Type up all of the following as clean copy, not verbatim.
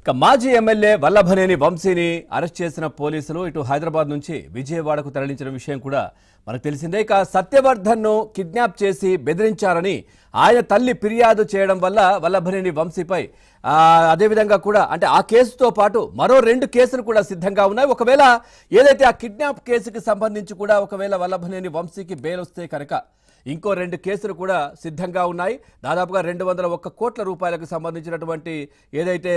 ఇక మాజీ ఎమ్మెల్యే వల్లభనేని వంశీని అరెస్ట్ చేసిన పోలీసులు ఇటు హైదరాబాద్ నుంచి విజయవాడకు తరలించిన విషయం కూడా మనకు తెలిసిందే. ఇక సత్యవర్ధన్ను కిడ్నాప్ చేసి బెదిరించారని ఆయన తల్లి ఫిర్యాదు చేయడం వల్ల వల్లభనేని వంశీపై అదేవిధంగా కూడా అంటే ఆ కేసుతో పాటు మరో 2 కేసులు కూడా సిద్ధంగా ఉన్నాయి. ఒకవేళ ఏదైతే ఆ కిడ్నాప్ కేసుకి సంబంధించి కూడా ఒకవేళ వల్లభనేని వంశీకి బెయిల్ వస్తే కనుక ఇంకో 2 కేసులు కూడా సిద్ధంగా ఉన్నాయి. దాదాపుగా 201 కోట్ల రూపాయలకు సంబంధించినటువంటి ఏదైతే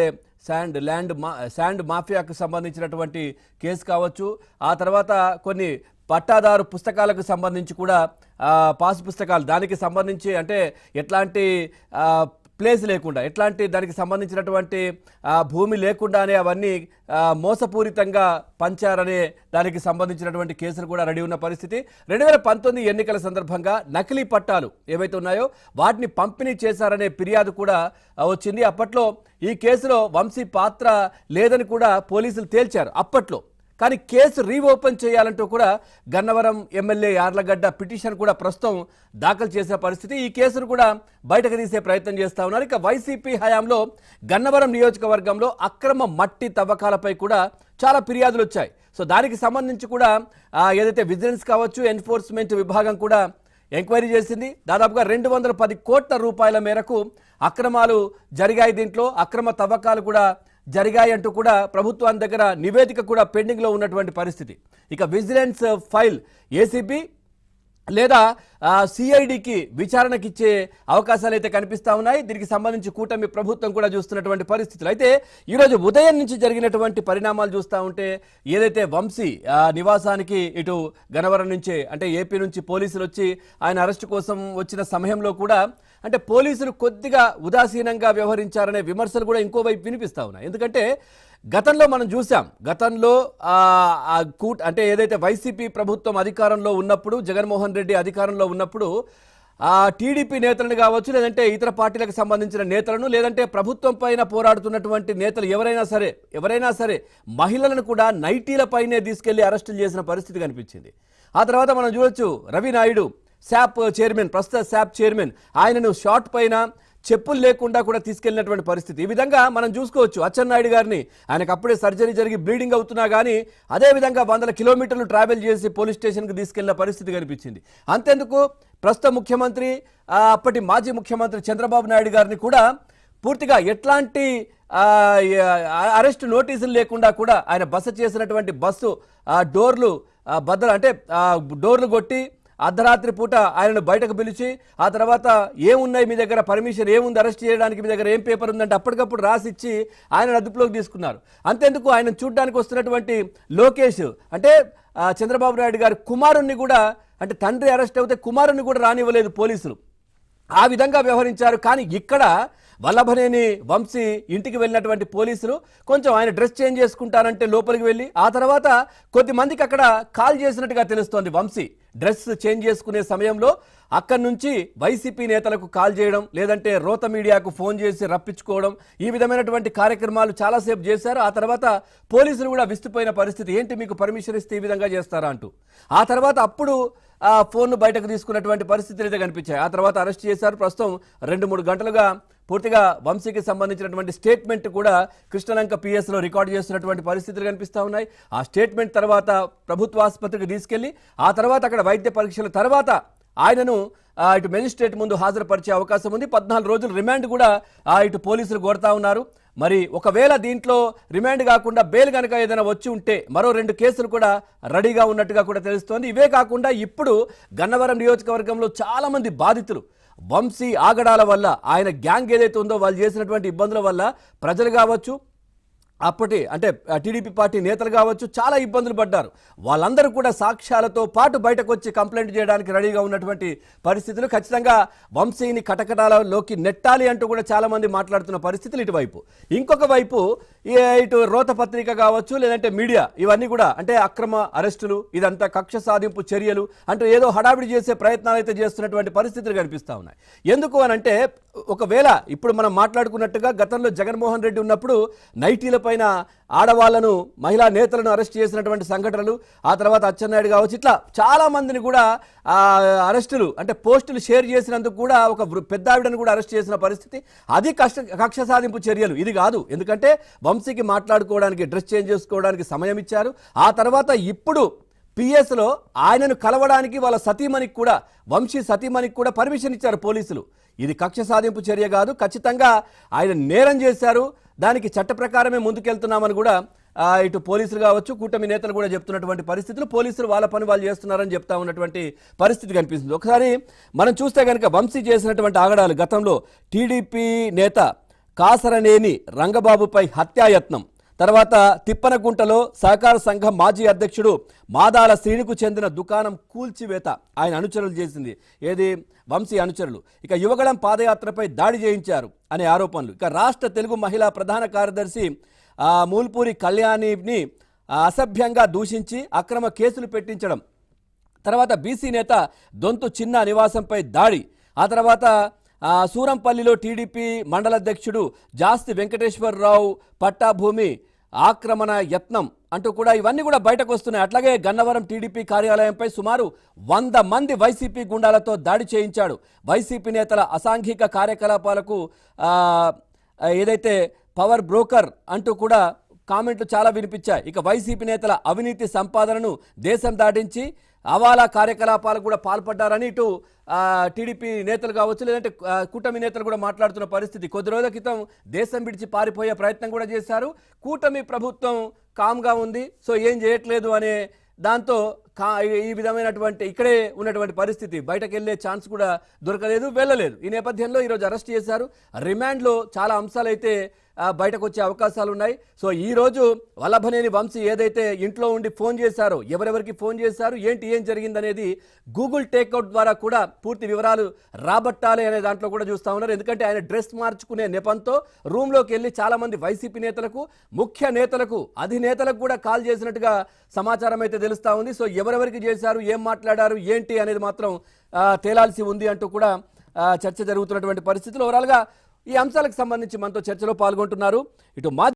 శాండ్ మాఫియాకు సంబంధించినటువంటి కేసు కావచ్చు, ఆ తర్వాత కొన్ని పట్టాదారు పుస్తకాలకు సంబంధించి కూడా పాస్ పుస్తకాలు దానికి సంబంధించి అంటే ఎట్లాంటి ప్లేస్ లేకుండా ఎట్లాంటి దానికి సంబంధించినటువంటి భూమి లేకుండానే అవన్నీ మోసపూరితంగా పంచారనే దానికి సంబంధించినటువంటి కేసులు కూడా రెడీ ఉన్న పరిస్థితి. 2019 ఎన్నికల సందర్భంగా నకిలీ పట్టాలు ఏవైతే ఉన్నాయో వాటిని పంపిణీ చేశారనే ఫిర్యాదు కూడా వచ్చింది. అప్పట్లో ఈ కేసులో వంశీ పాత్ర లేదని కూడా పోలీసులు తేల్చారు అప్పట్లో. కానీ కేసు రీఓపెన్ చేయాలంటూ కూడా గన్నవరం ఎమ్మెల్యే యార్లగడ్డ పిటిషన్ కూడా ప్రస్తుతం దాఖలు చేసే పరిస్థితి. ఈ కేసును కూడా బయటకు తీసే ప్రయత్నం చేస్తూ ఉన్నారు. ఇక వైసీపీ హయాంలో గన్నవరం నియోజకవర్గంలో అక్రమ మట్టి తవ్వకాలపై కూడా చాలా ఫిర్యాదులు వచ్చాయి. సో దానికి సంబంధించి కూడా ఏదైతే విజిలెన్స్ కావచ్చు, ఎన్ఫోర్స్మెంట్ విభాగం కూడా ఎంక్వైరీ చేసింది. దాదాపుగా 210 కోట్ల రూపాయల మేరకు అక్రమాలు జరిగాయి. దీంట్లో అక్రమ తవ్వకాలు కూడా జరిగాయి అంటూ కూడా ప్రభుత్వాన్ని దగ్గర నివేదిక కూడా పెండింగ్లో ఉన్నటువంటి పరిస్థితి. ఇక విజిలెన్స్ ఫైల్ ఏసీబీ లేదా సిఐడికి విచారణకి ఇచ్చే అవకాశాలు అయితే కనిపిస్తూ ఉన్నాయి. దీనికి సంబంధించి కూటమి ప్రభుత్వం కూడా చూస్తున్నటువంటి పరిస్థితులు. అయితే ఈరోజు ఉదయం నుంచి జరిగినటువంటి పరిణామాలు చూస్తూ ఉంటే ఏదైతే వంశీ నివాసానికి ఇటు గన్నవరం నుంచే అంటే ఏపీ నుంచి పోలీసులు వచ్చి ఆయన అరెస్టు కోసం వచ్చిన సమయంలో కూడా అంటే పోలీసులు కొద్దిగా ఉదాసీనంగా వ్యవహరించారనే విమర్శలు కూడా ఇంకోవైపు వినిపిస్తూ ఉన్నాయి. ఎందుకంటే గతంలో మనం చూసాం, గతంలో అంటే ఏదైతే వైసీపీ ప్రభుత్వం అధికారంలో ఉన్నప్పుడు, జగన్మోహన్ రెడ్డి అధికారంలో ఉన్నప్పుడు టీడీపీ నేతలను కావచ్చు, లేదంటే ఇతర పార్టీలకు సంబంధించిన నేతలను, లేదంటే ప్రభుత్వం పైన పోరాడుతున్నటువంటి నేతలు ఎవరైనా సరే మహిళలను కూడా నైటీలపైనే తీసుకెళ్లి అరెస్టులు చేసిన పరిస్థితి కనిపించింది. ఆ తర్వాత మనం చూడొచ్చు రవి నాయుడు శాప్ చైర్మన్, ప్రస్తుత శాప్ చైర్మన్, ఆయనను షార్ట్ పైన చెప్పులు లేకుండా కూడా తీసుకెళ్లినటువంటి పరిస్థితి. ఈ విధంగా మనం చూసుకోవచ్చు. అచ్చెన్నాయుడు గారిని ఆయనకు అప్పుడే సర్జరీ జరిగి బ్లీడింగ్ అవుతున్నా కానీ అదేవిధంగా 100 కిలోమీటర్లు ట్రావెల్ చేసి పోలీస్ స్టేషన్కి తీసుకెళ్లిన పరిస్థితి కనిపించింది. అంతెందుకు ప్రస్తుత ముఖ్యమంత్రి అప్పటి మాజీ ముఖ్యమంత్రి చంద్రబాబు నాయుడు గారిని కూడా పూర్తిగా ఎట్లాంటి అరెస్ట్ నోటీసులు లేకుండా కూడా ఆయన బస చేసినటువంటి బస్సు డోర్లు డోర్లు కొట్టి అర్ధరాత్రి పూట ఆయనను బయటకు పిలిచి ఆ తర్వాత ఏమున్నాయి మీ దగ్గర, పర్మిషన్ ఏముంది అరెస్ట్ చేయడానికి, మీ దగ్గర ఏం పేపర్ ఉందంటే అప్పటికప్పుడు రాసిచ్చి ఆయన అదుపులోకి తీసుకున్నారు. అంతెందుకు ఆయన చూడ్డానికి వస్తున్నటువంటి లోకేష్ అంటే చంద్రబాబు నాయుడు గారి కుమారుణ్ణి కూడా అంటే తండ్రి అరెస్ట్ అయితే కుమారుణ్ణి కూడా రానివ్వలేదు పోలీసులు. ఆ విధంగా వ్యవహరించారు. కానీ ఇక్కడ వల్లభనేని వంశీ ఇంటికి వెళ్ళినటువంటి పోలీసులు కొంచెం ఆయన డ్రెస్ చేంజ్ చేసుకుంటారంటే లోపలికి వెళ్ళి ఆ తర్వాత కొద్దిమందికి అక్కడ కాల్ చేసినట్టుగా తెలుస్తోంది. వంశీ డ్రెస్ చేంజ్ చేసుకునే సమయంలో అక్కడి నుంచి వైసీపీ నేతలకు కాల్ చేయడం, లేదంటే రోత మీడియాకు ఫోన్ చేసి రప్పించుకోవడం, ఈ విధమైనటువంటి కార్యక్రమాలు చాలాసేపు చేశారు. ఆ తర్వాత పోలీసులు కూడా విస్తుపోయిన పరిస్థితి. ఏంటి మీకు పర్మిషన్ ఇస్తే ఈ విధంగా చేస్తారా అంటూ. ఆ తర్వాత అప్పుడు ఫోన్ను బయటకు తీసుకున్నటువంటి పరిస్థితులు అయితే కనిపించాయి. ఆ తర్వాత అరెస్ట్ చేశారు. ప్రస్తుతం 2-3 గంటలుగా పూర్తిగా వంశీకి సంబంధించినటువంటి స్టేట్మెంట్ కూడా కృష్ణలంక పిఎస్లో రికార్డు చేస్తున్నటువంటి పరిస్థితులు కనిపిస్తూ ఉన్నాయి. ఆ స్టేట్మెంట్ తర్వాత ప్రభుత్వ ఆసుపత్రికి తీసుకెళ్లి ఆ తర్వాత అక్కడ వైద్య పరీక్షల తర్వాత ఆయనను ఇటు మెజిస్ట్రేట్ ముందు హాజరుపరిచే అవకాశం ఉంది. 14 రోజులు రిమాండ్ కూడా ఇటు పోలీసులు కోరుతా ఉన్నారు. మరి ఒకవేళ దీంట్లో రిమాండ్ కాకుండా బెయిల్ కనుక ఏదైనా వచ్చి ఉంటే మరో 2 కేసులు కూడా రెడీగా ఉన్నట్టుగా కూడా తెలుస్తోంది. ఇవే కాకుండా ఇప్పుడు గన్నవరం నియోజకవర్గంలో చాలా మంది బాధితులు వంశీ ఆగడాల వల్ల, ఆయన గ్యాంగ్ ఏదైతే ఉందో వాళ్ళు చేసినటువంటి ఇబ్బందుల వల్ల ప్రజలు కావచ్చు, అప్పటి అంటే టీడీపీ పార్టీ నేతలు కావచ్చు చాలా ఇబ్బందులు పడ్డారు. వాళ్ళందరూ కూడా సాక్ష్యాలతో పాటు బయటకు వచ్చి కంప్లైంట్ చేయడానికి రెడీగా ఉన్నటువంటి పరిస్థితులు. ఖచ్చితంగా వంశీని కటకటాలలోకి నెట్టాలి అంటూ కూడా చాలా మంది మాట్లాడుతున్న పరిస్థితులు ఇటువైపు. ఇంకొక వైపు ఇటు రోత పత్రిక కావచ్చు, లేదంటే మీడియా, ఇవన్నీ కూడా అంటే అక్రమ అరెస్టులు, ఇదంతా కక్ష సాధింపు చర్యలు అంటూ ఏదో హడావిడి చేసే ప్రయత్నాలు అయితే చేస్తున్నటువంటి పరిస్థితులు కనిపిస్తూ ఉన్నాయి. ఎందుకు అనంటే ఒకవేళ ఇప్పుడు మనం మాట్లాడుకున్నట్టుగా గతంలో జగన్మోహన్ రెడ్డి ఉన్నప్పుడు నైటీల పైన ఆడవాళ్లను మహిళా నేతలను అరెస్ట్ చేసినటువంటి సంఘటనలు, ఆ తర్వాత అచ్చెన్నాయుడు కావచ్చు, ఇట్లా చాలా మందిని కూడా అరెస్టులు అంటే పోస్టులు షేర్ చేసినందుకు కూడా ఒక పెద్ద ఆవిడను కూడా అరెస్ట్ చేసిన పరిస్థితి. అది కక్ష సాధింపు చర్యలు, ఇది కాదు. ఎందుకంటే వంశీకి మాట్లాడుకోవడానికి, డ్రెస్ చేంజ్ చేసుకోవడానికి సమయం ఇచ్చారు. ఆ తర్వాత ఇప్పుడు పిఎస్లో ఆయనను కలవడానికి వాళ్ళ సతీమణికి కూడా, వంశీ సతీమణికి కూడా పర్మిషన్ ఇచ్చారు పోలీసులు. ఇది కక్ష సాధింపు చర్య కాదు, ఖచ్చితంగా ఆయన నేరం చేశారు, దానికి చట్ట ప్రకారమే ముందుకెళ్తున్నామని కూడా ఇటు పోలీసులు కావచ్చు, కూటమి నేతలు కూడా చెప్తున్నటువంటి పరిస్థితులు. పోలీసులు వాళ్ళ పని వాళ్ళు చేస్తున్నారని చెప్తా ఉన్నటువంటి పరిస్థితి కనిపిస్తుంది. ఒకసారి మనం చూస్తే కనుక వంశీ చేసినటువంటి ఆగడాలు, గతంలో టీడీపీ నేత కాసరనేని రంగబాబుపై హత్యాయత్నం, తర్వాత తిప్పనగుంటలో సహకార సంఘం మాజీ అధ్యక్షుడు మాదాల శ్రీనుకు చెందిన దుకాణం కూల్చివేత ఆయన అనుచరులు చేసింది, ఏది వంశీ అనుచరులు. ఇక యువగళం పాదయాత్రపై దాడి చేయించారు అనే ఆరోపణలు. ఇక రాష్ట్ర తెలుగు మహిళా ప్రధాన కార్యదర్శి మూల్పూరి కళ్యాణిని అసభ్యంగా దూషించి అక్రమ కేసులు పెట్టించడం, తర్వాత బీసీ నేత దొంతు చిన్న నివాసంపై దాడి, ఆ తర్వాత సూరంపల్లిలో టీడీపీ మండలాధ్యక్షుడు జాస్తి వెంకటేశ్వరరావు పట్టాభూమి ఆక్రమణ యత్నం అంటూ కూడా ఇవన్నీ కూడా బయటకు వస్తున్నాయి. అట్లాగే గన్నవరం టీడీపీ కార్యాలయంపై సుమారు 100 మంది వైసీపీ గుండాలతో దాడి చేయించాడు. వైసీపీ నేతల అసాంఘిక కార్యకలాపాలకు ఏదైతే పవర్ బ్రోకర్ అంటూ కూడా కామెంట్లు చాలా వినిపించాయి. ఇక వైసీపీ నేతల అవినీతి సంపాదనను దేశం దాటించి అవాలా కార్యకలాపాలకు కూడా పాల్పడ్డారని ఇటు టీడీపీ నేతలు కావచ్చు, లేదంటే కూటమి నేతలు కూడా మాట్లాడుతున్న పరిస్థితి. కొద్ది రోజుల క్రితం దేశం విడిచి పారిపోయే ప్రయత్నం కూడా చేశారు. కూటమి ప్రభుత్వం కామ్గా ఉంది, సో ఏం చేయట్లేదు అనే దాంతో ఈ విధమైనటువంటి ఇక్కడే ఉన్నటువంటి పరిస్థితి, బయటకు వెళ్ళే ఛాన్స్ కూడా దొరకలేదు, వెళ్ళలేదు. ఈ నేపథ్యంలో ఈరోజు అరెస్ట్ చేశారు. రిమాండ్లో చాలా అంశాలు అయితే బయటకు వచ్చే అవకాశాలు ఉన్నాయి. సో ఈ రోజు వల్లభనేని వంశీ ఏదైతే ఇంట్లో ఉండి ఫోన్ చేశారో, ఎవరెవరికి ఫోన్ చేశారు, ఏం జరిగిందనేది గూగుల్ టేక్అవుట్ ద్వారా కూడా పూర్తి వివరాలు రాబట్టాలి అనే దాంట్లో కూడా చూస్తూ ఉన్నారు. ఎందుకంటే ఆయన డ్రెస్ మార్చుకునే నెపంతో రూమ్లోకి వెళ్ళి చాలా మంది వైసీపీ నేతలకు, ముఖ్య నేతలకు, అధినేతలకు కూడా కాల్ చేసినట్టుగా సమాచారం అయితే తెలుస్తూ ఉంది. సో ఎవరెవరికి చేశారు, ఏం మాట్లాడారు, ఏంటి అనేది మాత్రం తేలాల్సి ఉంది అంటూ కూడా చర్చ జరుగుతున్నటువంటి పరిస్థితులు. ఓవరాల్గా ఈ అంశాలకు సంబంధించి మనతో చర్చలో పాల్గొంటున్నారు ఇటు